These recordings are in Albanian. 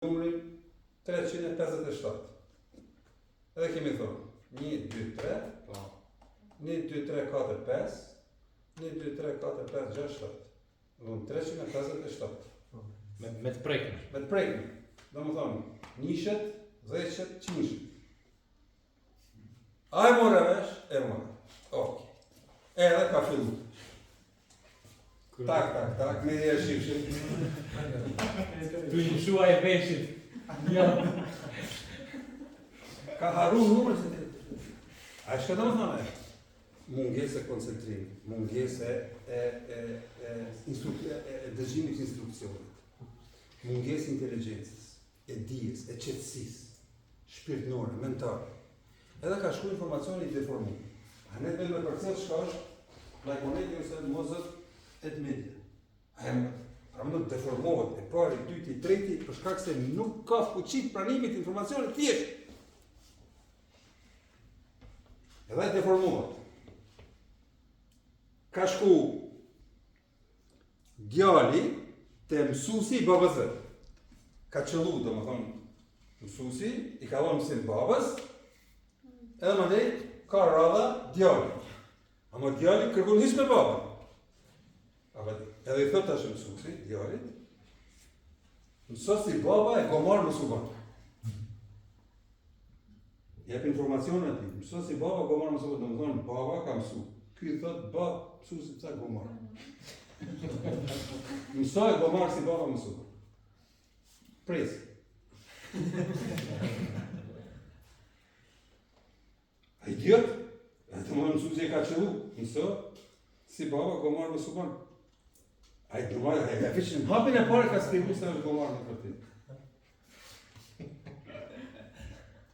numrin 357. Edhe kemi thonë 1, 2, 3, 1, 2, 3, 4, 5, 1, 2, 3, 4, 5, 6, 7. Dhe 357. Me të prekme. Me të prekme. Do më thonë, njëshet, dheqet, qinjëshet. A e more vesh? E more. Ok. Edhe ka fillu. Tak, me dhe shifshit. Tu një shua e veshit. Ja. Ka haru numër se të... A shka do më thonë e? Munges e koncentrimi, munges e dëgjimit instruksionit, munges inteligencës, e dijes, e qetësis, shpirtnore, mentale. Edhe ka shku informacioni i deformu. A ne të me përcel shka është lajkoneti ose mozët e të media. A më do të deformohet e pari, dyti, treti, për shkak se nuk ka fuqit pranimit informacionit thjesht. Edhe e deformohet. Ka shku djali të mësusi i babës vetë. Ka qëllu, do më thonë, mësusi, i ka dhonë mësim babës, edhe më ndej, ka rada djali. Ama djali kërkun hiç me babën. Edhe i thot tash mësusi, djalit, mësosi baba e gomar mësuban. Jep informacion ati, mësosi baba gomar mësuban, do më thonë, baba ka mësu. Ky i thot, ba, mësusi pësa gomar. Mësoj gomar si baba mësuban. Pres. A i djët, e të më mësusi e ka qëllu, mësoj si baba gomar mësuban. A i dëmaj, e fishën, hapin e pare ka skrivu se është gomar në kërti.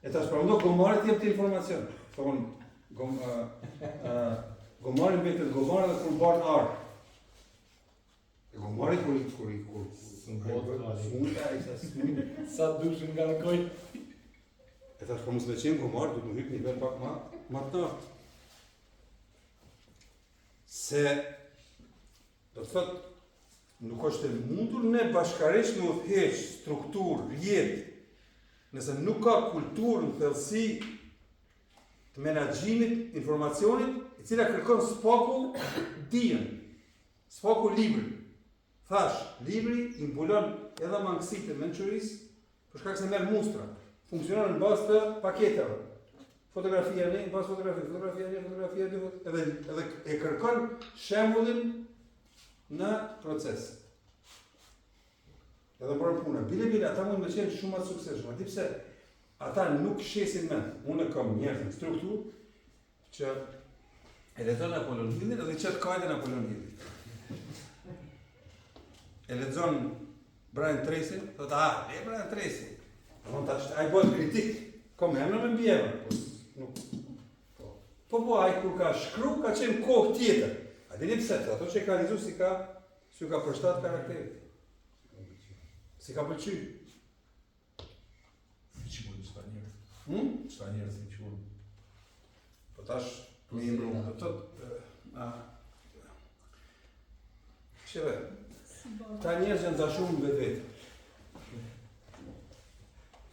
E ta shpërndo, gomarit jep të informacion. Thonë, gomarit betet gomarit dhe kur barë arë. E gomarit kur Sa dushën nga në koj. E ta shpërmos me qenë gomarit, du të më hypë nivel pak ma të nartë. Se, do të thotë, nuk është e mundur ne bashkarisht me udhëheq strukturë, jetë, nëse nuk ka kulturë në thellësi të menaxhimit, informacionit, e cila kërkon spaku dijen, spaku libri. Thash, libri i mbulon edhe mangësitë e mençurisë, për shkak se merr mustra, funksionon në bazë të paketeve. Fotografia në bazë fotografia edhe e kërkon shembullin në proces. Edhe bërën puna. Bile, ata mund me qenë shumë atë sukseshme. Ati pse, ata nuk shesin me. Unë kam njerëz në strukturë që e lexon Apollon Hillin edhe qëtë kajtë në Apollon Hillin. E lexon Brian Tracy, thot, le Brian Tracy. A i bëhet kritik. Kom emnë me mbjevën. Po, a i kur ka shkru, ka qenë kohë tjetër. A dini pse, ato që ka rizu si ka përshtat karakterit. Si ka pëlqy. Si që mund s'ka njerë. S'ka njerë si që mund. Po tash, me imbru, do të Sheve, ta njerëz janë zashuar me vetë.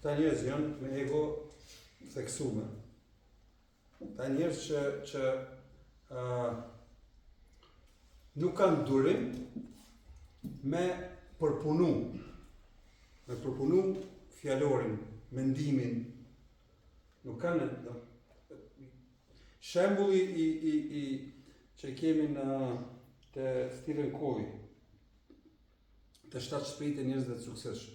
Ta njerëz janë me ego theksume. Ta njerëz që nuk kanë durim me përpunu fjalorin, mendimin, nuk kanë shembulli që kemi në të Stephen Covey, të 7 shpejt e njerëzve të suksesshëm.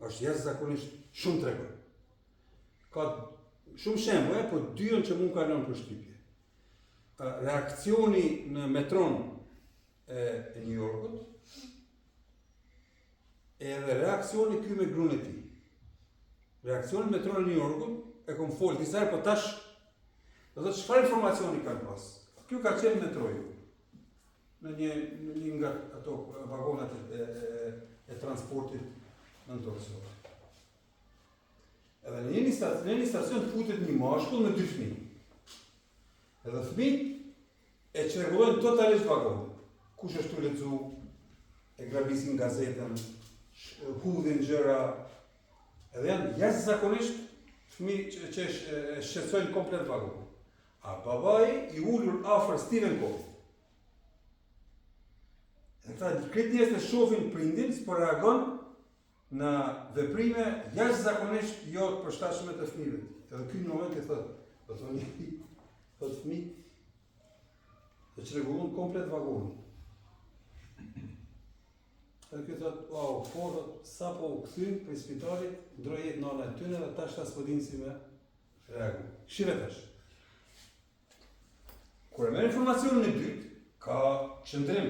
Është jashtëzakonisht shumë tregon. Ka shumë shembull, po dyën që mund ka lënë përshtypje. Reakcioni në metron e New Yorkut, edhe reakcioni ky me gruan e tij. Reakcioni me metron e New Yorkut e kom fol disa herë, po tash do të thotë çfarë informacioni kanë pas. Ky ka qenë metroju. Në një nga ato vagonat e transportit nëntokësor. Edhe në një stacion futet një mashkull me 2 fëmijë. Edhe fëmijët e çrregullojnë totalisht vagonin. Kush është tu lexu, e grabisin gazetën, hudhin gjëra, Edhe janë jashtëzakonisht fëmijë që shqetësojnë komplet vagonin. A babai I ulur afër Stephen Covey. Dhe këta këtë njerëz të shohin prindin s'po reagon në veprime jashtëzakonisht jo të përshtatshme të fëmijëve. Edhe ky në moment I thotë fëmijë dhe që rregullon komplet vagonin. Edhe ky thotë, wow, sa po u kthyn prej spitalit, ndroi jetë nana e tyre dhe tash ta s'po dinë si me reagu. Shive tash. Kur e merr informacionin e dytë, ka qëndrim,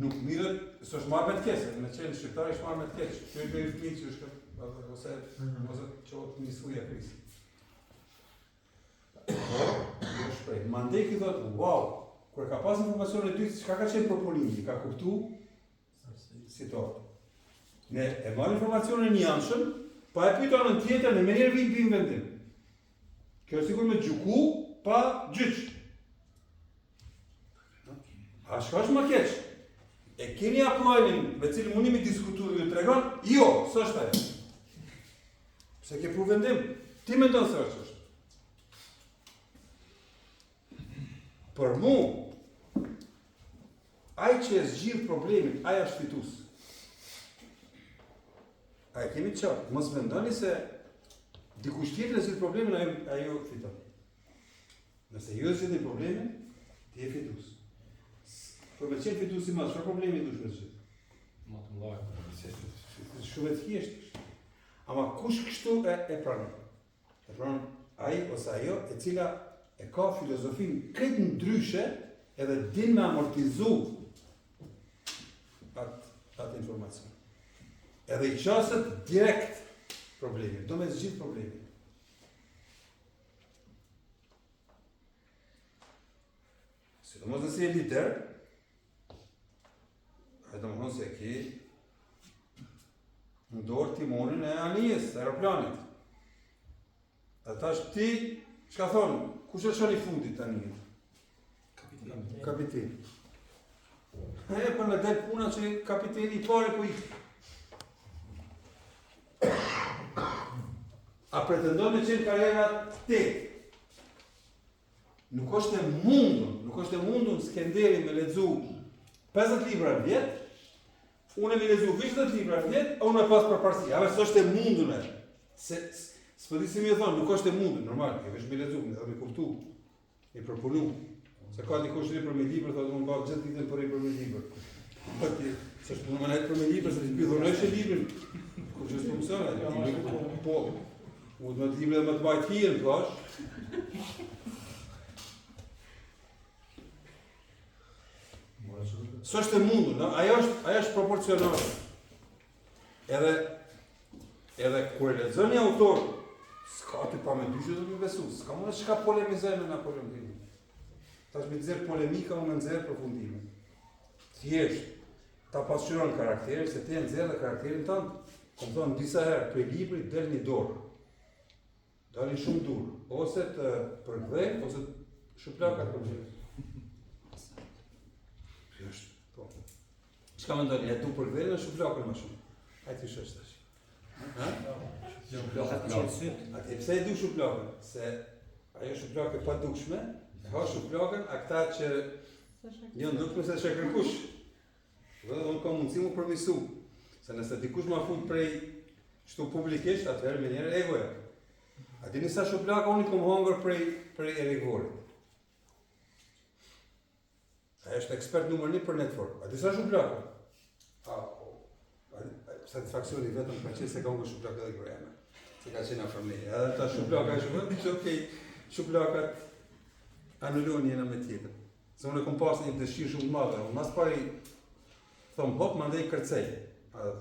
nuk mirët, s'është marrë me të keq, me qenë shqiptari është marrë me të keq. Ky është fëmijë që është ose çohet në suja kris. Jo shprej. Mandej ky thotë, wow, kur ka pas informacionin e dytë, çka ka qenë proponimi, ka kuptuar situatë. Ne e marrë informacionin e njëanshëm, pa e pyeta anën tjetër, në mënyrë vim vendim. Kjo është sigur me gjuku, pa gjyq. A shka është më keq? E keni aplajnin me cilë mundi mi diskutu dhe ju tregon? Jo, së është ajo. Pse ke pru vendim? Ti me ndonë së është. Për mu, ai që e zgjidh problemin, ai është fitus. A e kemi qartë, mos mendoni se dikush tjetër e zgjidh problemin, ajo fiton. Nëse ju e zgjidhni problemin, ti je fitus. Për me qenë fitus I madh, çfarë problemi dush me zgjidh? Më të mëdha. Shumë e thjeshtë. Ama kush kështu e pranon? E pranon ai ose ajo e cila e ka filozofin këtë ndryshe edhe din me amortizu atë informacion. Edhe I qaset direkt problemin, do me zgjidh problemin. Sidomos nëse je lider, e do më thonë se ki në dorë timonin e anijes, aeroplanit. Dhe tash ti, çka thonë, kush e shon I fundit tani? Kapitin. E, për në del puna që kapiteni I pare po I. A pretendon me qenë karriera te? Nuk është e mundun Skenderi me lexu 50 libra në vjet, unë me lexu 20 libra në vjet, a unë me pas përparësi. A vetë është e mundun e. S'po di si më thon, nuk është e mundur, normal, e vesh me lexu, me kuptu, me proponu. Se ka dikush për me libër, thotë unë bëj gjithë ditën për me libër. Po ti, s'është punë më për me libër, se ti dhunojsh e librin. Kur ç'është funksionon, po. U do të libër më të bajt hien, thash. S'është e mundur, no? Ajo është proporcionale. Edhe kur e lexon një autor, s'ka ti pa me dyshë të më besu, s'ka më çka polemizoj me Napoleon Hill. Tash me nxjerr polemika, unë nxjerr përfundimin. Thjesht ta pasqyron karakterin, se ti e nxjerr karakterin tënd, kom thonë disa herë, për libri del një dorë. Dalin shumë dur, ose të përkthej, ose shuplakat përkthej. Po. Çka mendoni, e tu përkthej në shuplakën më shumë? Hajde ti shosh tash. Ha? Atë pse e du shuplakën? Se ajo shuplakë pa dukshme, e ha shuplakën a këta që jo ndukshme se shë kërkush. Dhe unë ka mundësi mu përmisu. Se nëse dikush ma fund prej çtu publikisht, atëherë me njerë egoja. A dini sa shuplaka unë I kom hongër prej Erigorit. Aja është ekspert numër 1 për network. A di sa shuplaka? Satisfaksioni vetëm për që se ka hongër shuplaka dhe kërëjame. Se ka qenë afër meje. Edhe ta shuplaka e shumë, që okej, shuplakat anullon jena me tjetër. Se unë e kom pas një dëshirë shumë madhe. Unë mas pari thom hop, ma ndej kërcej.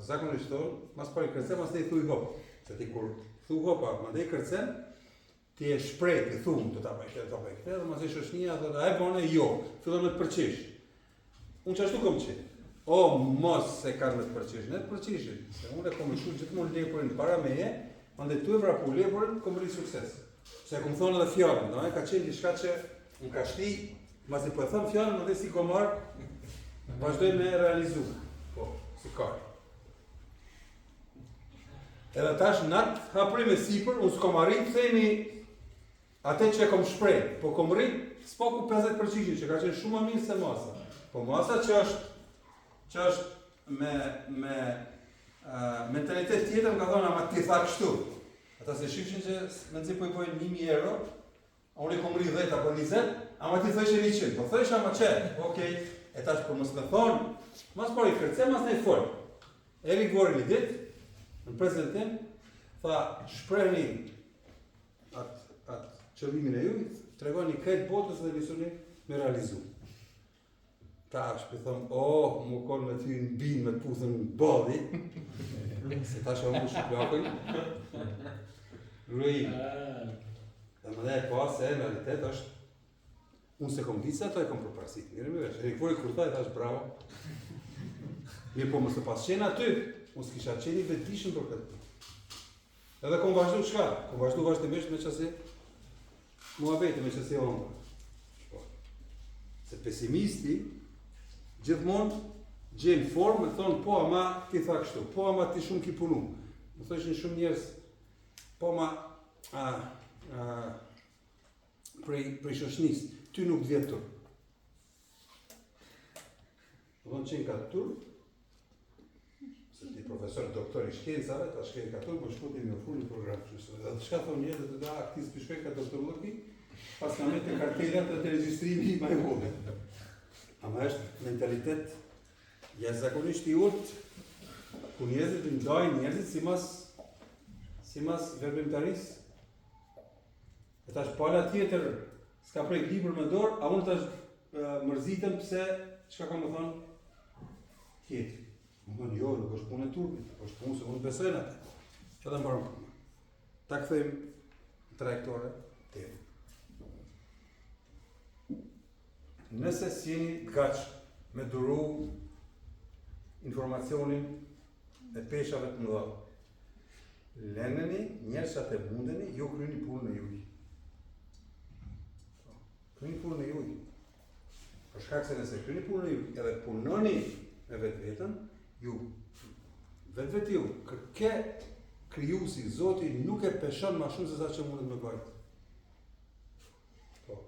Zakonisht thonë, mas pari kërcej, mas ndej thuj hop. Se ti kur thu hopa, ma ndej kërcen, ti e shprejt, ti thumë, të ta bëjkte, dhe mas e shoshnia, dhe a e bone, jo, fillon me të përqish. Unë që ashtu kom qenë. O, mos se ka me të përqish, ne të përqishin. Se unë e kom lëshu gjithmonë lepurin para meje, ma ndej tu e vrapu lepurin, kom rri sukses. Se kom thonë edhe fjallën, no, ka qenë një shka që në ka shti, mas i po e thëmë fjallën, ma ndej si komar, vazhdoj me realizu. Po, si karë. Edhe tash natë haprim e sipër, unë s'kom arrit themi atë që e kom shpreh, po kom rrit s'paku 50% që ka qenë shumë më mirë se masa. Po masa që është me mentalitet tjetër më ka thonë ama ti tha kështu. Ata se shifshin që me nëzi po i pojnë 1.000 euro, a unë i kom rrit 10 apo 20, ama ti thëshe 100, po thëshe ama që, okej, e tash po mos me thonë, mas por i kërce, mas ne i folë. Erik vori një ditë, në prezentim, tha shprehni atë qëllimin e ju, tregoni këtë botës dhe visuni me realizu. Tash për thonë, mu konë me ty në binë me të puthën në bodi, se tash e më shplakoj, ruin. Dhe më dhe e pa se në realitet është, unë se kom ditë se ato e kom përparsit, njëre me vesh, Erik Vori kur tha e tash bravo. Mirë po mësë pas qenë aty, unë s'kisha qeni vetishën për këtë. Edhe kom vazhdu shka? Kom vazhdu vazhdimisht me qësi muhabeti, me qësi onë. Se pesimisti gjithmonë gjenë formë me thonë po ama ti tha kështu, po ama ti shumë ki punu. Më thëshin shumë njerës, po ama prej shoshnis, ty nuk t'vjetë tur. Më thonë qenë ka tur, ti profesor doktor i shkencave, ta shkej ka tur, po shkoti me ofru një program qësë. Dhe të shka thonë një, dhe të da aktivës për shkej ka doktor Lëki, pas ka me të kartelat dhe të registrimi i majhove. Ama është mentalitet jashtëzakonisht i urtë, ku njerëzit ndajnë njerëzit si mas verbimtarisë. E tash pala tjetër, s'ka prek libër me dorë, a unë tash mërzitem pse, çka ka më thonë? Tjetër. Më thonë, jo, nuk është punë e turpit, është punë se unë besojnë atë. Që dhe mbarëm punë. Ta këthejmë trajektore temë. Nëse s'jeni t'gatshëm me duru informacionin e peshave të mëdha, lëneni njerëzat e mundeni, ju kryeni punën e juaj. Kryeni punën e juaj. Për shkak se nëse kryeni punën e juaj, edhe punoni me vetveten, ju vetvetiu, kërke krijuesi Zoti nuk e peshon më shumë se sa që mundet me bajt. Po.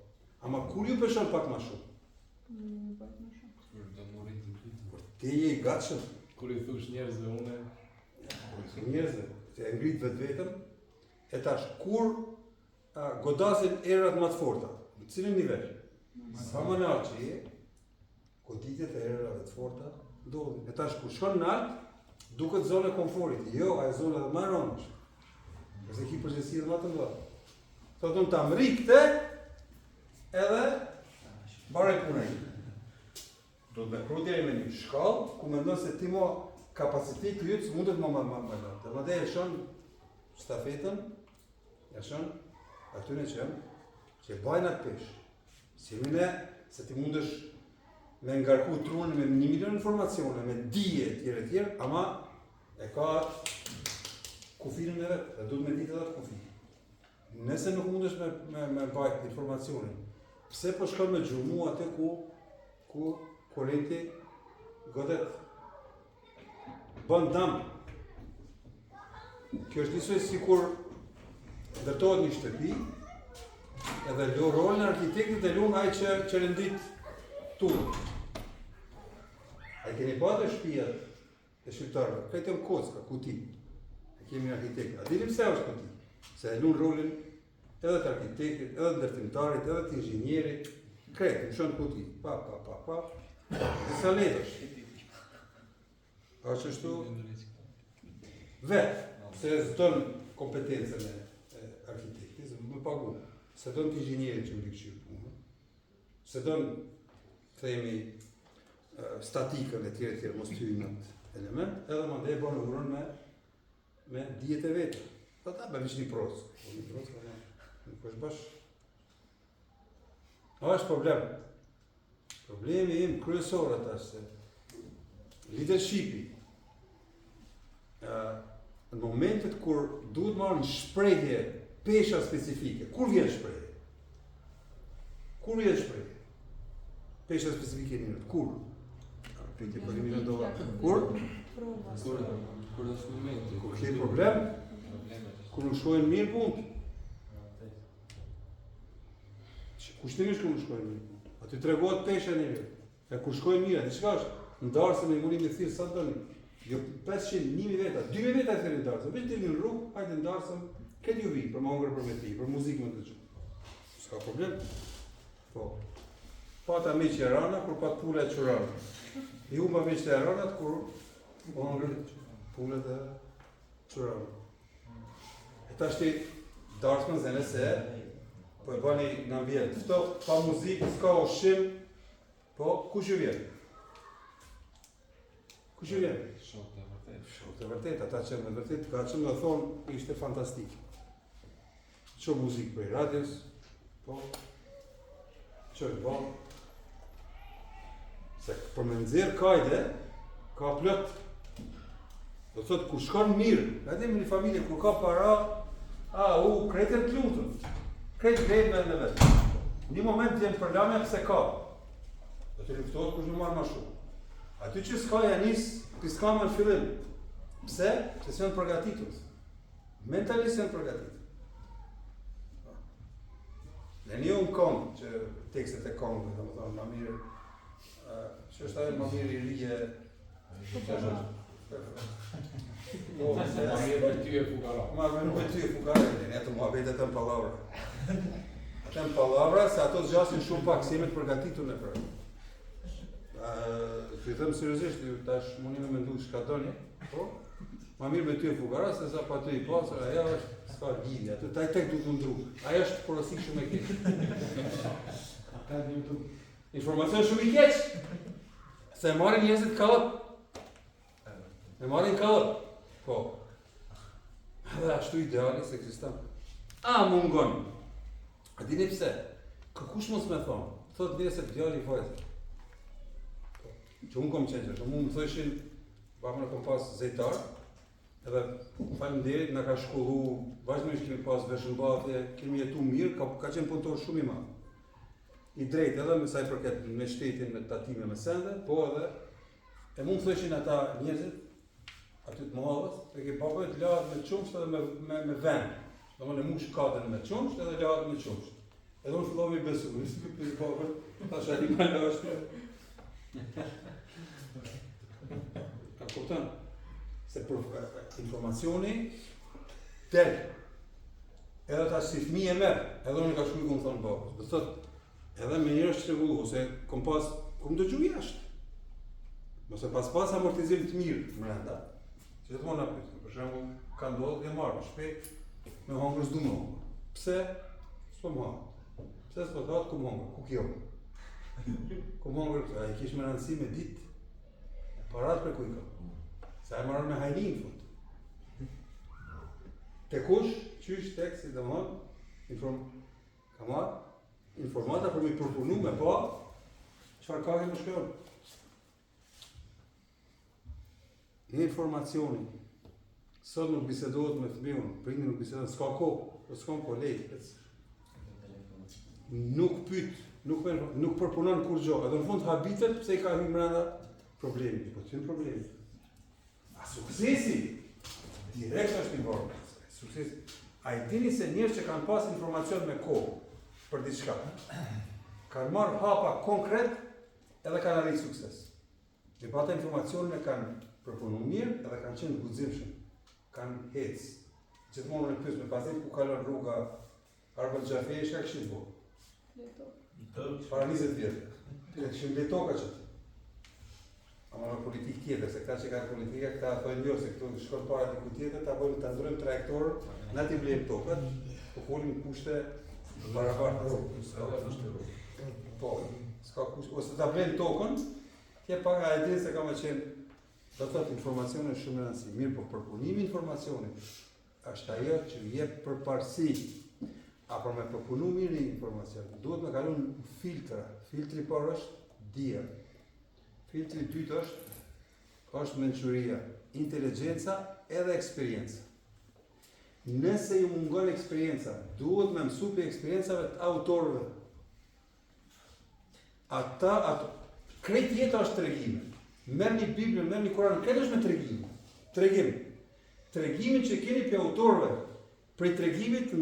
Ama kur ju peshon pak më shumë? Ti je i gatshëm. Kur i thush njerëzve une, njerëzve, se e ngrit vetëm, e tash kur godasin erat më të forta, në cilin nivel? Sa më nalt që je, goditet e erave të forta ndodhin. E tash kur shkon nalt, duket zonë e komforit. Jo, ajo zonë edhe më rëndësh. Nëse ki përgjegjësi edhe më të mëdha. Thotë unë ta mri këtë, edhe bare puna ime. Do të me kru deri me një shkallë, ku mendon se ti mo kapaciteti yt mundet më lart. Dhe më dhe e shon stafetën, e shon atyre që bajnë atë peshë. Si mine, se ti mundesh me ngarku trunën me 1 milion informacione, me dije tjere, ama e ka kufirin e vetë, dhe duhet me ditë edhe atë kufir. Nëse nuk mundesh me bajt informacionin, pse po shkon me gjumu atë ku korrenti godet bën dam. Kjo është njësoj sikur ndërtohet një shtëpi, edhe lo rolin e arkitektit dhe lunë ai që rendit turën. A keni bërë shtëpia e shqiptarëve, këtë janë kocka, kuti. E kemi arkitekt. A dini pse është kuti? Se e lunë rolin edhe të arkitektit, edhe të ndërtimtarit, edhe të inxhinierit, kretë, në shënë kuti. Pa. Disa letësh. A që shtu? Vetë, se zdon kompetencën e arkitektit, më pagu. Se don të inxhinierit që më rikëshirë punë. Se don, themi, statikën e tjere, mos të hyjnë atë element, edhe më ndaj e bërë në urën me dijet e vetë. Ta be vish një prosë. Një prosë, nuk është bashkë. A është problem. Problemi im kryesor ata se leadershipi në momentet kur duhet marrë në shprehje pesha specifike, kur vjen shprehje? Pesha specifike njërët, kur? Pyetje për $1 milion. Kur? Kur është momenti. Kur ke problem, kur nuk shkojnë mirë punë. Kushtimisht kur nuk shkojnë mirë. Aty tregohet pesha një vetë. E kur shkojnë mirë, aty çka është? Ndarse me munim të thirr sa doni. Jo 500, 1000 veta, 2000 veta thënë ndarse. Vetë dilni në rrugë, hajde ndarsëm, këtë ju vi për më hongër për me ti, për muzikë më të dëgjoj. S'ka problem. Po. Pata me që rana, kur pat pula e qurana. I humba me që e ranat, kur hongër pullet e qurana. E ta shti darsmën zene se po e bani në ambient. Fto, pa muzikë, s'ka ushqim, po, kush ju vjen? Kush ju vjen? Shokët e vërtet. Shokët e vërtet, ata që me vërtet, ka që me thonë, ishte fantastik. Që muzikë prej radios, po, që e banë. Se për me nëzirë kajde, ka plët. Do të thotë, kur shkon mirë, edhe me një familje, kur ka para, kretën të lutën. Kretë grejtë me në vetë. Një moment jenë përlamja pëse ka. Do të luftohet kush në marrë ma shumë. Aty që s'ka janis, ti s'ka me në fillim. Pse? Se s'janë përgatitur. Mentalisht janë përgatitur. Në një unë kongë, që tekstet e kongë, dhe më thonë, ma mirë, që është ajë ma mirë i rije, Ma mirë me ty e fukara. Ma mirë me ty e fukara, e të mua bejt e të në palavra. Atë në palavra, se ato të gjasin shumë pak, si jemi të përgatitur në përë. Të i thëmë seriosisht, tash mundi me mendu shka doni, po? Ma mirë me ty e fukara, se sa pa ty i pasër, aja është s'ka lidhja, aty taj tek du të ndru. Aja është porosik shumë e keq. Informacion shumë i keq, se e marrin njerëzit kallët. E marrin kallët. Po. Edhe ashtu ideali se ekziston. Mungon. A dini pse? Kush mos me thonë? Thot njerëzit djali i vajzës. Që unë kom qenë që, më thoshin, bakën e kom pas zejtar, edhe faleminderit na ka shkollu, vazhdimisht kemi pas veshëmbathje, kemi jetu mirë, ka qenë punëtor shumë i madh. I drejtë edhe me sa i përket me shtetin, me tatime, me sende, po edhe e mund thoshin ata njerëzit aty të mëdhës, e ke papën të lahet me qumsht edhe me vend. Domthonë e mush katën me qumsht edhe lahet me qumsht. Edhe unë fillova i besu, si për papën, tash ai më lash. Ka kupton? Se për informacioni del. Edhe tash si fëmijë e merr, edhe unë ka shkuar ku më thon babës. Do thotë, edhe me njerëz që rregullu ose kom dëgju jashtë. Nëse pas amortizim të mirë brenda. Që të mona pyet, për shembull, ka ndodhur dhe marrë shpejt me hongër s'du më hongër. Pse? S'po më hongër. Pse s'po thotë ku më hongër? Ku kjo? Ku më hongër? A i kish me rëndësi me ditë, parat për kuj ka. Se a i marrë me hajni në fund. Te kush, qysh tek si dhe mënë, ka marrë informata për mi përpunu me pa, qëfar ka ke më shkërë. Informacioni, sot nuk bisedohet me fëmijën, prindi nuk bisedohet, s'ka kohë, s'ka kohë lejtë. Nuk pyet, nuk përpunon kur gjë, edhe në fund habitet pse i ka hyrë brenda problemi, po t'yn problemi. A suksesi direkt është i varur. Suksesi. A i dini se njerëz që kanë pas informacion me kohë për diçka, kanë marrë hapa konkret edhe kanë arritur sukses. Me pata informacionin e kanë përpunu mirë edhe kanë qenë guximshëm, kanë hec. Gjithmonë në pyes me pasit ku kalon rruga Arbel Xhafei, çka kishit bo? Para 20 vjetë. Të kishin le toka qëtë. Ama në politikë tjetër, se këta që kanë politika, këta thojnë jo, se këtu shkon para diku tjetër, ta bëjmë të ndrojmë trajektorë, na t'i blejmë tokat, po folim kushte barabartë. Po, s'ka kushte, ose ta blejmë tokën, tje paga e dinë se ka me qenë. Do të thotë informacioni është shumë rëndësi. Mirë, po përpunimi informacionit është ajo që jep përparësi. Apo me përpunu mirë informacion, duhet me kalon filtra. Filtri parë është dia. Filtri dytë është mençuria, inteligjenca edhe eksperjenca. Nëse ju mungon eksperjenca, duhet me mësu për eksperjencave të autorëve. Krejt jeta është tregime. Merr një Biblën, merr një Kur'an, këtë është me tregim. Tregim. tregimin që keni për autorëve, prej tregimit të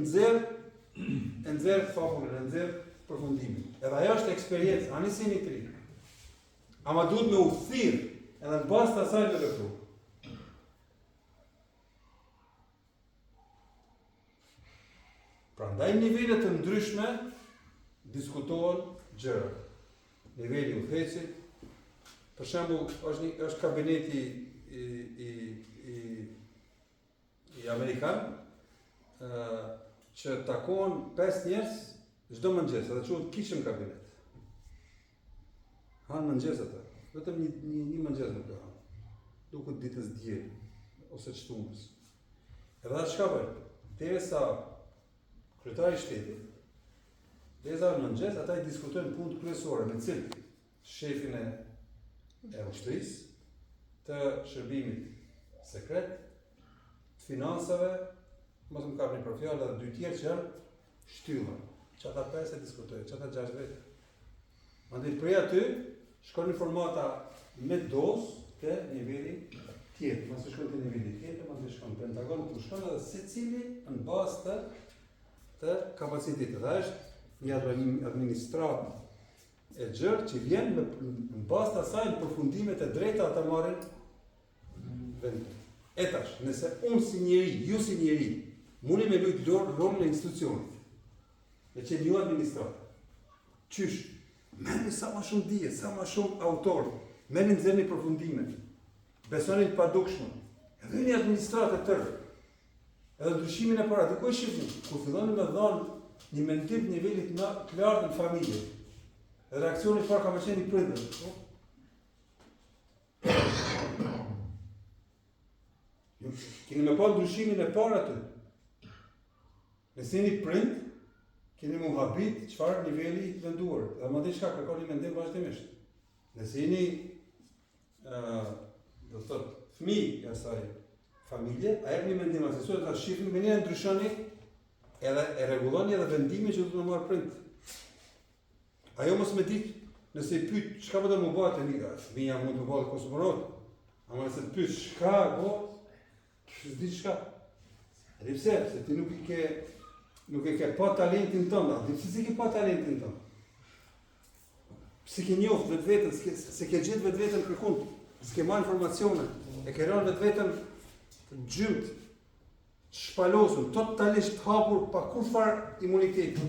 nxjerr fabullën, e nxjerr përfundimin. Edhe ajo është eksperiencë, ani si një tri. Ama duhet me u thirr, edhe në bazë të asaj të vepru. Prandaj nivele të ndryshme diskutohen gjëra. Niveli udhëhecit, për shembull, është kabineti i amerikan, që takohen 5 njerëz çdo mëngjes, edhe quhet kitchen kabinet. Han mëngjes ata, vetëm një mëngjes nuk ka hanë. Duket ditës diel ose çtumës. Edhe atë çka bën? Derisa kryetari i shtetit, derisa në mëngjes ata i diskutojnë punët kryesore me cilë shefin e ushtrisë, të shërbimit sekret, të financave, mos më kapni për fjalë edhe 2 tjerë që janë shtylla. Që ata 5 e diskutojnë, që ata 6 vetë. Mandej prej aty shkon informata me dosë te niveli tjetër, mos shkon te niveli tjetër, mandej shkon Pentagon, ku shkon edhe secili në bazë të kapacitetit. Dhe është një administratë e gjërë që vjen në bazë të asaj në përfundimet e drejta ata marrin vend. Etash, nëse unë si njeri, ju si njeri, mundi me lujt rolin e institucionit, e që një administratë, qysh, merrni sa ma shumë dije, sa ma shumë autor, merrni nxjerrni përfundimet, besoni të padukshme, edhe një administratë të tërë, edhe ndryshimin e para, dikoj shifni, kur filloni me dhanë një mendim të nivelit të lartë në familje, reakcioni parë ka me qenë i prindër. Keni me pa ndryshimin e parë aty. Nëse jeni prind, keni mu habit çfarë niveli i venduar. Dhe madje çka kërkoni mendim vazhdimisht. Nëse jeni do të thotë fëmijë i asaj familje, a jepni mendim asaj, ta shihni me një ndryshoni edhe e rregulloni edhe vendimin që do të marrë prind. Ajo mos me ditë, nëse i pyet çka po do më bëhet tani, fëmia mund të bëhet kosmonot. Ama nëse të pyet çka po, s'di çka. Edhe pse, se ti nuk e ke pa talentin tënd, atë pse s'e ke pa talentin tënd. Pse ke njoft vetveten, se ke gjetë vetveten kërkund, s'ke marrë informacione, e ke rënë vetveten të gjymt, të shpalosur, totalisht hapur pa kurfar imuniteti.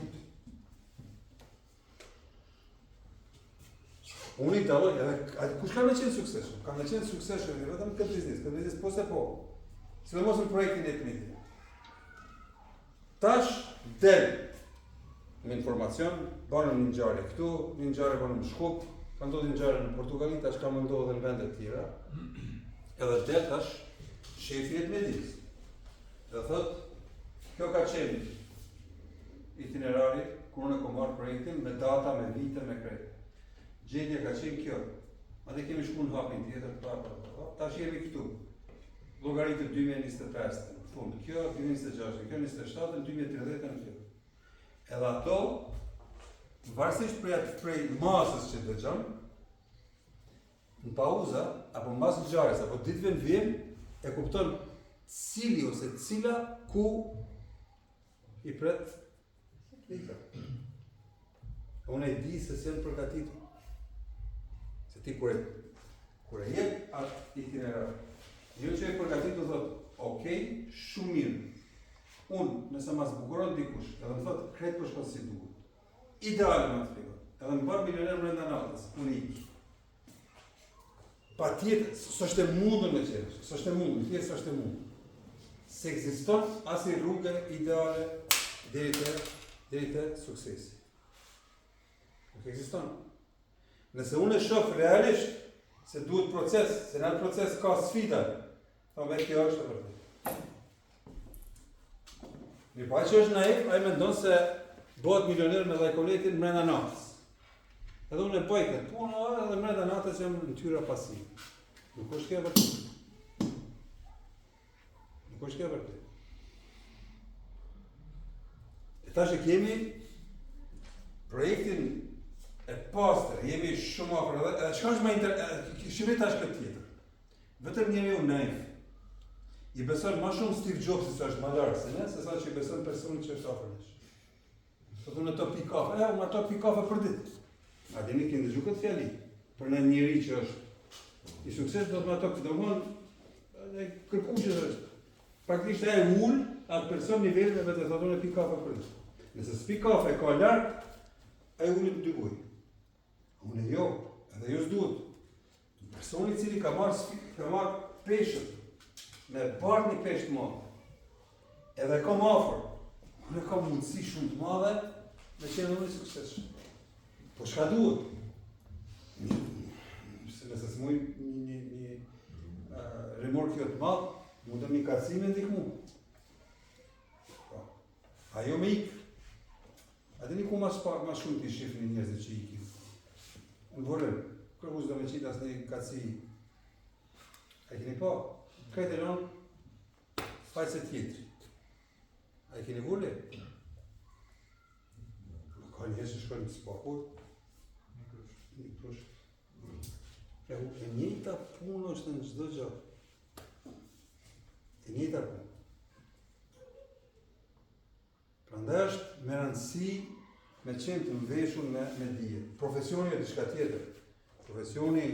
Unë i daloj, edhe kush ka me qenë sukseshëm? Ka me qenë sukseshëm, vetëm këtë biznis po se po. Sidomos në projektin e Etniti. Tash del me informacion, banëm një ngjarje këtu, një ngjarje banëm në Shkup, ka ndodhur një ngjarje në Portugali, tash ka ndodhur edhe në vende të tjera. Edhe del tash shefi i Etnitis. Dhe thot, kjo ka qenë itinerari kur unë kam marrë projektin me data, me vite, me krejt. Gjendja ka qenë kjo. Madje kemi shkuar në hapin tjetër, tash jemi këtu. Llogaritë 2025 në fund. Kjo 2026, kjo 27, në 2030 në kjo. Edhe ato, varësisht prej masës që dëgjon, në pauza apo mbas ngjarjes apo ditëve në vim, e kupton cili ose cila ku i pret lika. Unë e di se s'janë përgatitur. Se ti kur e jep atë itinerar, jo që e përgatitur thotë, okej, shumë mirë. Unë, nëse ma zbukuron dikush, edhe më thotë, kretë për shkonë si duhet. Ideale më të fikon. Edhe më bërë milioner brenda natës, unë i iki. Pa tjetë, s'është e mundur me qenë, s'është e mundur, tjetë s'është e mundur. Se ekziston as i rrugë ideale deri te suksesi. Nuk ekziston. Nëse unë e shoh realisht se duhet proces, se në proces ka sfida, thonë kjo është e vërtetë. Mirë, pa që është naif, ai mendon se bëhet milioner me lajkoletin brenda natës. Edhe unë e bëj këtë punë, edhe brenda natës jam në tyra pasive. Nuk është kjo e vërtetë. Nuk është kjo e vërtetë. E tash e kemi projektin e pastër, jemi shumë afër, edhe çka është më shihni tash këtë tjetër. Vetëm njeriu naif. I beson ma shumë Steve Jobs që është ma lartë se ne, se sa që i beson personit që është afër nesh. Sot unë ato pi kafe, unë ato pi kafe për ditë. A dini keni dëgjuar këtë fjali? Për në njëri që është i sukses do të më ato domthon e kërkueshë është. Praktikisht ai ul atë person nivelin e vetë thotë unë pi kafe për ditë. Nëse s'pi kafe ka lart, ai ulet dy ujë. Unë jo, edhe jo s'duhet. Personi I cili ka marrë peshët me bart një peshë të madhe, edhe kam afër, unë kam mundësi shumë të madhe me qenë unë I suksesshëm. Po çka duhet? Nëse s'muj një remorkë të madh, mundem një kacime ndihmu. Ajo me ikë. A dini ku ma shumë t'i shifni njerëzit që ikin? Unë vorem, kërkush do me qitë asë një kaci. A I keni pa? Krejt e lënë, fajse tjetër. A I keni vole? Ka njerëz që shkojnë të spakur. Një krush. E njëjta punë është në çdo gjë. E njëjta punë. Prandaj është me rëndësi me qenë të mveshur me dije. Profesioni është diçka tjetër. Profesioni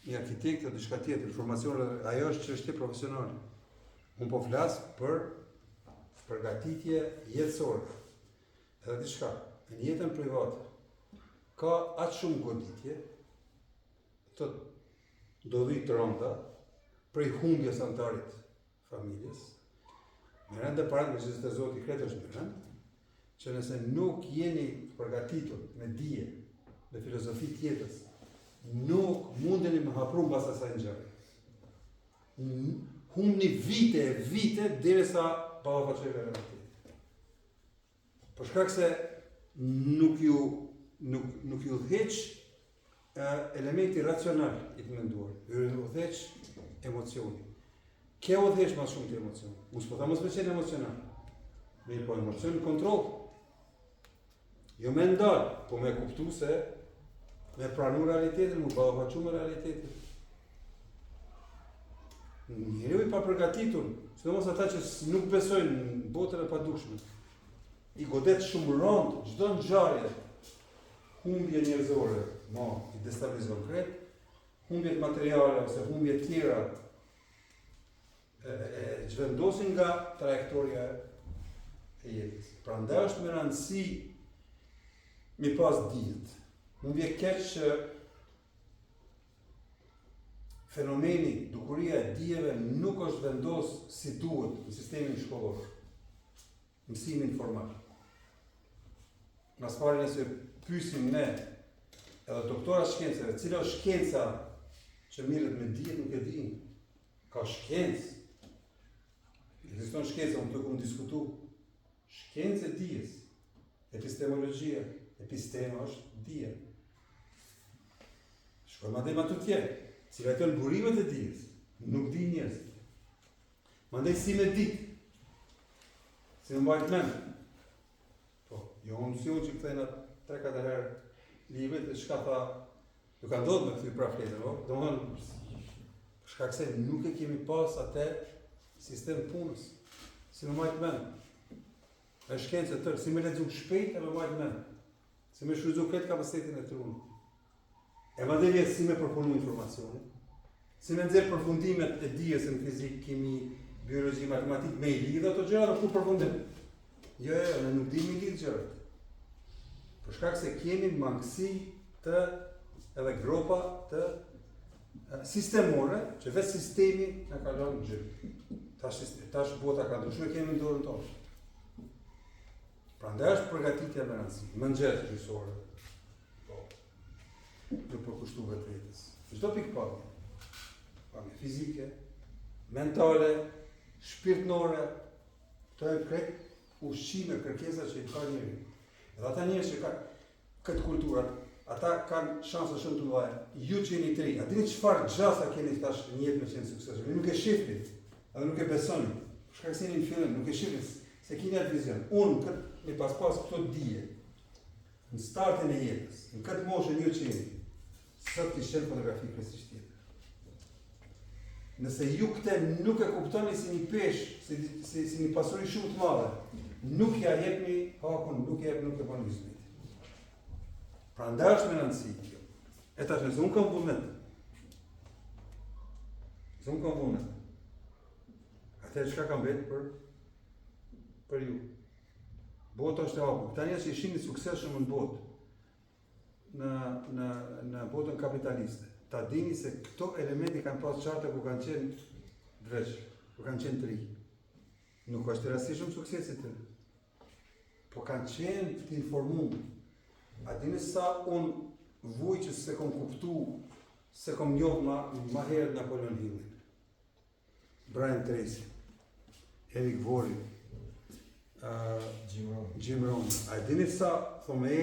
I arkitektit është diçka tjetër. Formacioni ajo është çështje profesionale. Unë po flas për përgatitje jetësore. Edhe diçka, në jetën private ka aq shumë goditje, të do vi të rënda prej humbjes antarit familjes. Me rëndë dhe paratë me që të Zoti kretë është me rëndë, që nëse nuk jeni përgatitur me dije dhe filozofi tjetës, nuk mundeni me hapru mbas asaj ngjarje. Humni vite derisa ballafaqoheni me realitetin. Për shkak se nuk ju dheq elementi racional I të menduar, ju dheq emocioni. Kjo u dheq ma shumë të emocion. Unë s'po tha mos me qenë emocional. Me po emocion kontrol. Jo me ndalë, po me kuptu se me pranu realitetin, mu ballafaqu me realitetin. Njeriu I papërgatitur, sidomos ata që nuk besojnë në botën e padukshme, I godet shumë rënd, çdo ngjarje, humbje njerëzore, I destabilizon krejt, humbjet materiale ose humbje tjera e zhvendosin nga trajektoria e jetës. Prandaj është me rëndësi mi pas dijet. Më vjen keq që fenomeni, dukuria e dijeve nuk është vendos si duhet në sistemin shkollor. Mësimin formal. Mas pari nëse pyesim ne edhe doktora shkencave, cila është shkenca që mirret me dijet nuk e di. Ka shkencë. Ekziston shkenca, unë të këmë diskutu. Shkencë e dijes, epistemologjia, epistema është dije. Shkojmë adem ato tjerë, cila janë burimet e dijes, nuk di njerëz. Mandej si me ditë, si me mbajt mend. Po, jo unë si unë që këthejna 3-4 herë librit, dhe shka tha, ju ka ndodhë me këthy pra fletën, do më dhënë, shka këse nuk e kemi pas atë sistem punës, si me majtë menë. E shkencë e tërë, si me lexu shpejt e me majtë menë. Si me shfrytzu këtë kapacitetin e trunë. E ma dhe vjetë si me përpunu informacioni, si me nxjerr përfundimet e dijes në fizik, kimi, biologji, matematik, me I lidhë ato gjëra dhe ku përfundim. Jo, ne nuk di me lidhë gjërat. Për shkak se kemi mangësi të edhe gropa të sistemore, që vetë sistemi në kalon gjë. Tash bota ka ndryshuar, kemi në dorën tonë. Prandaj është përgatitja me rëndësi, mëngjes gjysore. Po. Të përkushtu vetvetes. Çdo pikë pamje fizike, mentale, shpirtnore, këto e krejt ushqime, kërkesa që I ka njeriu. Edhe ata njerëz që kanë këtë kulturat, ata kanë shanse shumë të mëdha. Ju që jeni të ri, a dini çfarë gjasa keni tash në jetë me qenë suksesshëm? Ju nuk e shihni, edhe nuk e besoni. Për shkak se jeni në fillim, nuk e shihni se keni atë vizion. Unë me pas këto dije, në startin e jetës, në këtë moshën ju që jeni, sot t'i shënë fotografi kërësisht tjetër. Nëse ju këte nuk e kuptoni si një peshë, si një pasuri shumë të madhe, nuk ja jepni hakun, nuk e bani zbit. Pra ndaj është me nënësi kjo. E tash nëse unë kam vullnet. Atëherë çka kam vetë për ju. Bota është e hapur. Këta njerëz që ishin të suksesshëm në botë, në botën kapitaliste. Ta dini se këto elementi kanë pas qartë ku kanë qenë dreq, ku kanë qenë tri. Nuk është të rastishëm suksesit të. Po kanë qenë të informuar. A dini sa unë vuj që se kom kuptu, se kom njohë ma herët Napoleon Hillin, Brian Tracy, Eric Worre, Jim Rohn. A dini sa, thome,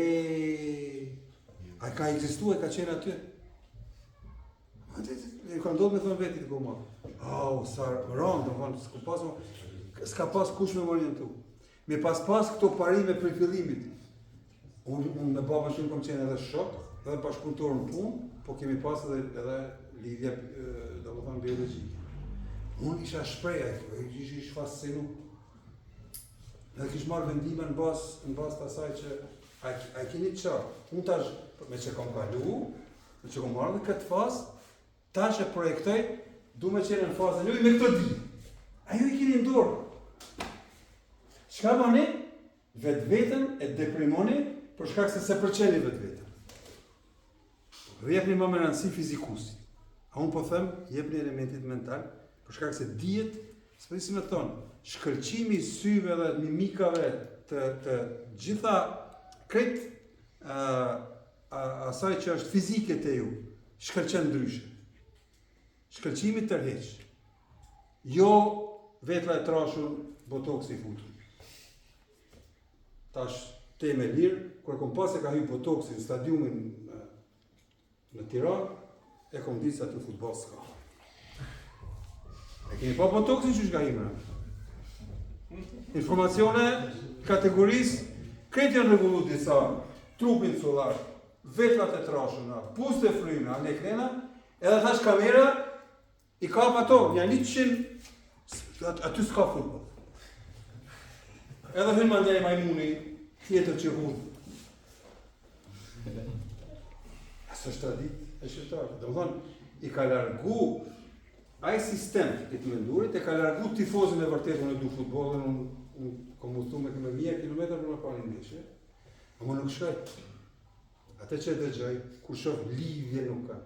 a ka egzistu e ka qenë aty? E ka ndodhë me thënë vetit ku ma. Sa rëndë, do thonë, s'ka pas kush me më orientu. Me pas këto parime për fillimit. Unë me babën shumë kom qenë edhe shok, edhe bashkëpunëtor në punë, po kemi pas edhe lidhje, do më thonë, biologjike. Unë isha shpreja, ish fascinu. Edhe kish marrë vendime në bas të asaj që a keni qarë. Unë tash, me që kom kalu, me që kom marrë dhe këtë fazë, tash e projektoj, du me qenë në fazën ju me këto di. A ju i keni ndorë. Çka bani? Vetë-vetën e deprimoni për shkak se përqeni vetë-vetën. Dhe jepni më me rëndësi fizikusit. A unë po them, jepni elementit mental, për shkak se dihet, s'pësi me thonë, shkëlqimi i syve dhe mimikave të gjitha krejt asaj që është fizike të ju, shkëlqen ndryshe. Shkëlqimi tërheq. Jo vetla e trashur, botoksi i futur. Tash teme lirë, kur kom pas e ka hyrë botoksi në stadiumin në Tiranë, e kom ditë se aty futboll s'ka. E keni pa botoksin që shka himra? Informacione, kategorisë, këtë janë regullu disa, trupin solar, vetlat e trashuna, puste e fryna, anekrena, edhe thash kamera, i kap ato, një 100, aty s'ka futboll. Edhe hynë mandej majmuni, tjetër që hudhë. Asë është tradit e shqiptarë. Dhe më thonë, i ka largu, ai sistem të të mendurit, e ka largu tifozin e vërtet, unë e du futbolin, unë kom udhëtu me 1000 kilometra për me parë një ndeshje, ama nuk shkaj. Ate që e dëgjaj, kur shoh lidhje nuk ka.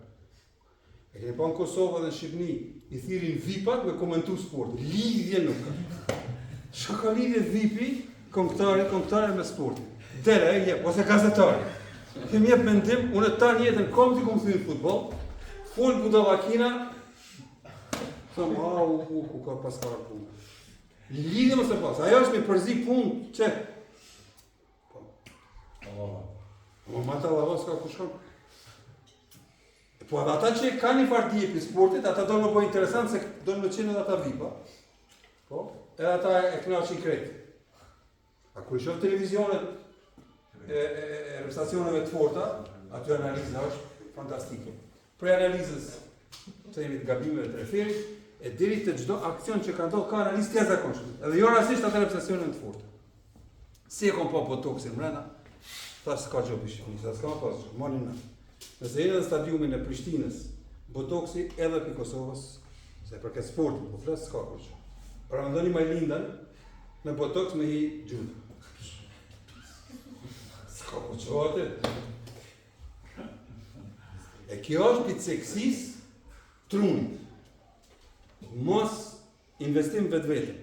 E keni pa në Kosovë dhe në Shqipni, i thirin vipat me komentu sport, lidhje nuk ka. Shka ka lidhje vipi, këngëtare me sportin. Dere e jep, ose gazetari. Kemi jep mendim, unë e ta njetën kom t'i kom thurin futbol, full budavakina, thëmë, ku ka paskar punë. Lidhje mëse pas, ajo është me përzi punë, që? Ma ta lava s'ka ku shkon. Po edhe ata që ka një farë dije për sportit, ata do në po interesant se do në qenë edhe ata vipa. Po? Edhe ata e knaqin krejt. A kur i shoh televizionet e stacioneve të forta, aty analiza është fantastike. Prej analizës të jemi të gabimeve të referit, e deri të çdo aksion që ka ndodhur ka analizë të jashtëzakonshme. Edhe jo rastisht atë stacioneve të forta. Si e kom pa botoksin mbrenda? Thash s'ka gjë për Shqipërisë, s'ka më pas gjë, moni në. Nëse jeni në stadiumin e Prishtinës, botoksi edhe për Kosovës, se për këtë sportin, po flas s'ka gjë. Pra ndoni Majlindan me botoks me hi gjutë. S'ka gjë atë. E kjo është për seksis trunit. Mos investim vetë-vetën.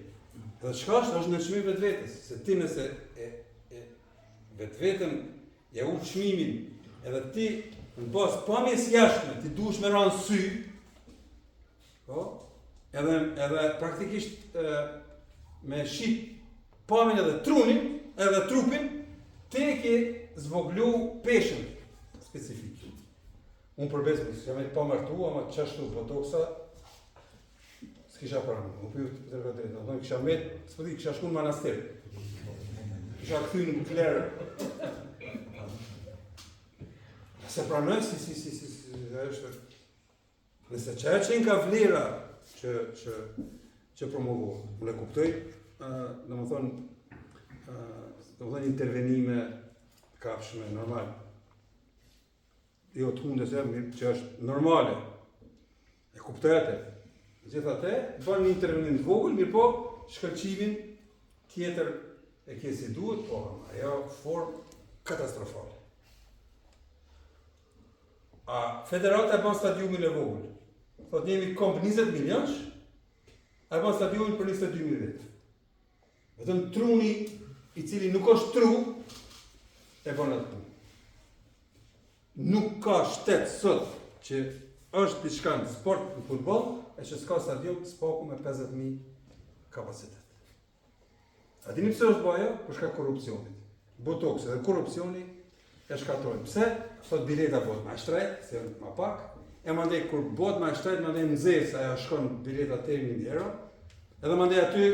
Dhe çka është në çmim vetë-vetës, se ti nëse vetë-vetën ja u çmimin, edhe ti në bas pamjes jashtme, ti duhesh me ranë sy, po? Edhe praktikisht me shit pamjen edhe trunin, edhe trupin, ti e ke zvoglu peshën specifik. Unë përbesme, s'jam e pa martu, ama qashtu botoksa, s'kisha pranë, më pyu të tërka drejta, në kisha met, s'pëti, kisha shku në manastir. Kisha këthy në klerë. Se pranoj, si, është. Nëse që e qenë ka vlera që promovohet. Unë e kuptoj, domethënë intervenime kapshme normal. Jo të hundes që është normale. E kuptoj atë. Gjithatë, bën një intervenim të vogël, mirë po, shkëlqimin tjetër e ke si duhet, po ajo formë katastrofale. A federata e bën stadiumin e vogël. Thot jemi komp 20 milionësh, a bën stadiumin për 22.000 vetë. Vetëm truni i cili nuk është tru e bën atë punë. Nuk ka shtet sot që është diçka në sport në futboll e që s'ka stadium spaku me 50.000 kapacitet. A dini pse është bëja? Për shkak korrupsionit. Botoksi dhe korrupsioni e shkatrojnë. Pse? Thot bileta bëhet më shtrejt, se më pak, e mandej kur bëhet më shtrejt, mandej nxehs ajo shkon bileta te 1.000 euro, edhe mandej aty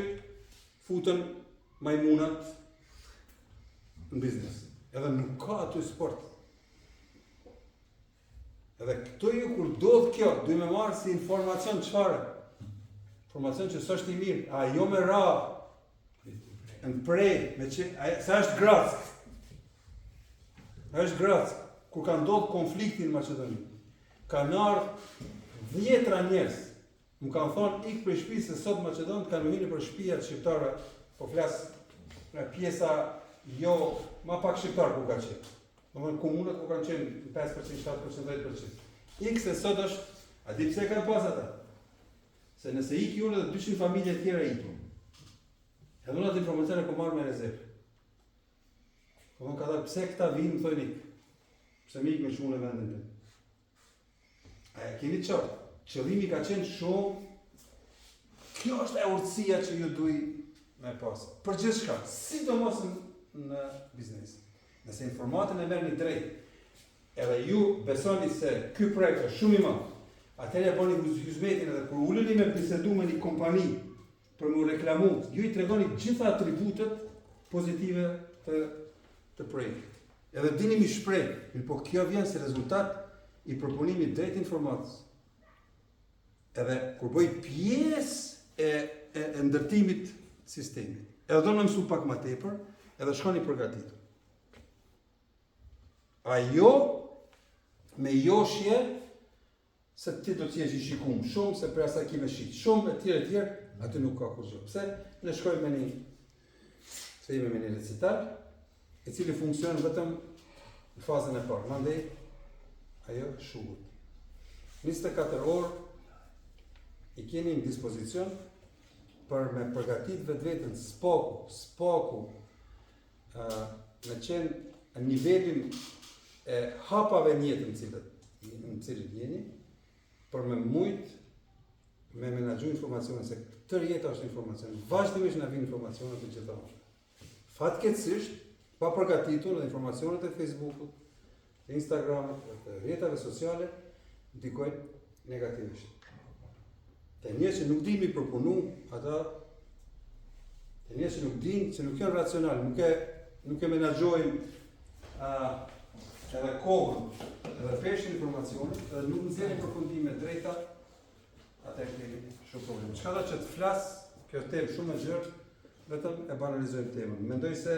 futen majmunat në biznes. Edhe nuk ka aty sport. Edhe këto ju kur ndodh kjo, duhet me marrë si informacion çfarë? Informacion që s'është i mirë, a jo me ra, në prej, sa është Grack. Është Grack, kur ka ndodhur konflikti në Maqedoni. Kanë ardhur 10 njerëz. Më kanë thonë ik për shtëpi se sot Maqedonët kanë vënë për shtëpia shqiptare, po flas nga pjesa jo më pak shqiptar ku ka qenë. Domethënë komunat ku kanë qenë 5%, 7%, 10%. Ik se sot është, a di pse kanë pas ata? Se nëse ik ju edhe 200 familje të tjera ikin. Edhe unë atë informacione po marr me rezervë. Po ka thënë pse këta vinë më thonë ik. Pse më ik me shumë në vendin tim. A keni qartë? Qëllimi ka qenë shumë. Kjo është e urtësia që ju duj me pas. Për gjithçka, sidomos në biznes. Nëse informatën e merrni drejt, edhe ju besoni se ky projekt është shumë i madh, atëherë bëni huzmetin edhe kur uleni me bisedu me një kompani për mu reklamu, ju i tregoni gjitha atributet pozitive të projektit. Edhe dini mi shpreh, po kjo vjen si rezultat i proponimit drejt informatës. Edhe kur bëj pjesë e ndërtimit sistemit. Edhe do në mësu pak ma tepër, edhe shkoni përgatitur. Ajo me joshje se ti do t'jesh i shikum shumë, se për asa ki me shit shumë, e tjerë, aty nuk ka kur gjë. Pse? Ne shkojmë me një recital, e cili funksionon vetëm në fazën e parë. Mandej, ajo shuhet. 24 orë i keni në dispozicion për me përgatit vetën spaku me qenë në nivelin e hapave njëtë në cilët jeni, për me mujt me menaxhu informacionet, se tërë jeta është informacion, vazhdimisht na vijnë informacionet të gjitha. Fatkeqësisht, pa përgatitur dhe informacionet e Facebookut, të Instagramit, të rrjetave sociale, ndikojnë negativisht. Të njerëz që nuk dinë mi përpunu, ata të njerëz që nuk dinë, që nuk janë racional, nuk e menaxhojnë edhe kohën, edhe peshin informacionet, edhe nuk nxjerrin përfundime drejta, atë kemi shumë problem. Çka do që të flas, kjo temë shumë e gjerë, vetëm e banalizojmë temën. Mendoj se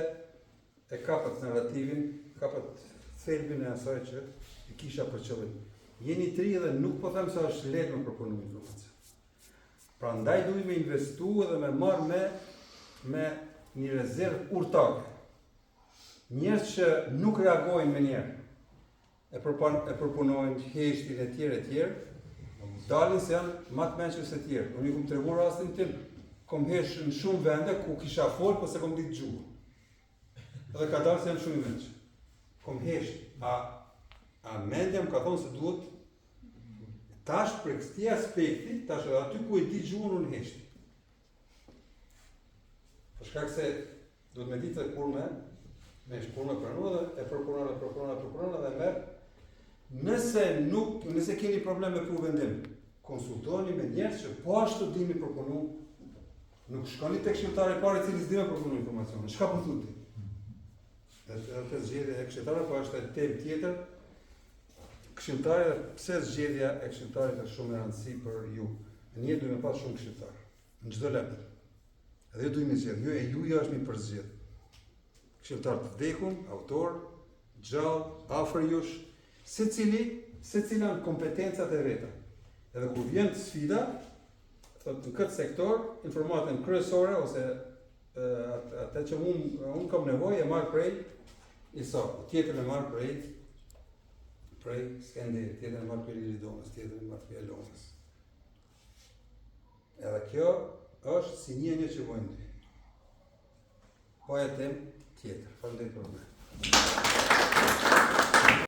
e kapët narrativin, kapët thelbin e asaj që i kisha për qëllim. Jeni tri dhe nuk po them se është lehtë me proponu informacion. Prandaj duhet me investu edhe me marrë me një rezervë urtake. Njerëz që nuk reagojnë me njerë, e përpunojnë heshtin e tjerë, dalin se janë më të mençur se tjerë. Unë ju kom tregu rastin tim, kom hesh në shumë vende ku kisha fol, po se kom ditë gjuhën. Edhe ka dalë se janë shumë i mençur. Kom hesh, a mendja më ka thonë se duhet tash për këti aspekti, tash edhe aty ku e di gjuhën unë heshti. Për shkak se duhet me ditë se kur me pranu dhe e përpunon dhe merë. Nëse keni problem me përvendim, konsultoni me njerëz që po ashtu dini përpunu, nuk shkoni tek këshilltari i parë i cili s'di me përpunu informacione. Çka po thotë? Edhe zgjedhja e këshilltarit po është temë tjetër. Këshilltari, pse zgjedhja e këshilltarit është shumë e rëndësishme për ju. Në jetë duhet me pas shumë këshilltar. Në çdo lart. Edhe ju duhet me zgjedh. Ju e juja është mi përzgjedh. Këshilltar të vdekun, autor, gjallë, afër jush, secila në kompetencat e veta. Edhe kur vjen sfida, thot në këtë sektor, informatën kryesore ose atë që unë kam nevojë e marr prej ISAK, tjetër e marr prej Skanderit, tjetër e marr prej Liridonës, tjetër e marr prej Elonës. Edhe kjo është si një që vojnë dy. Po e tem tjetër. Faleminderit për më.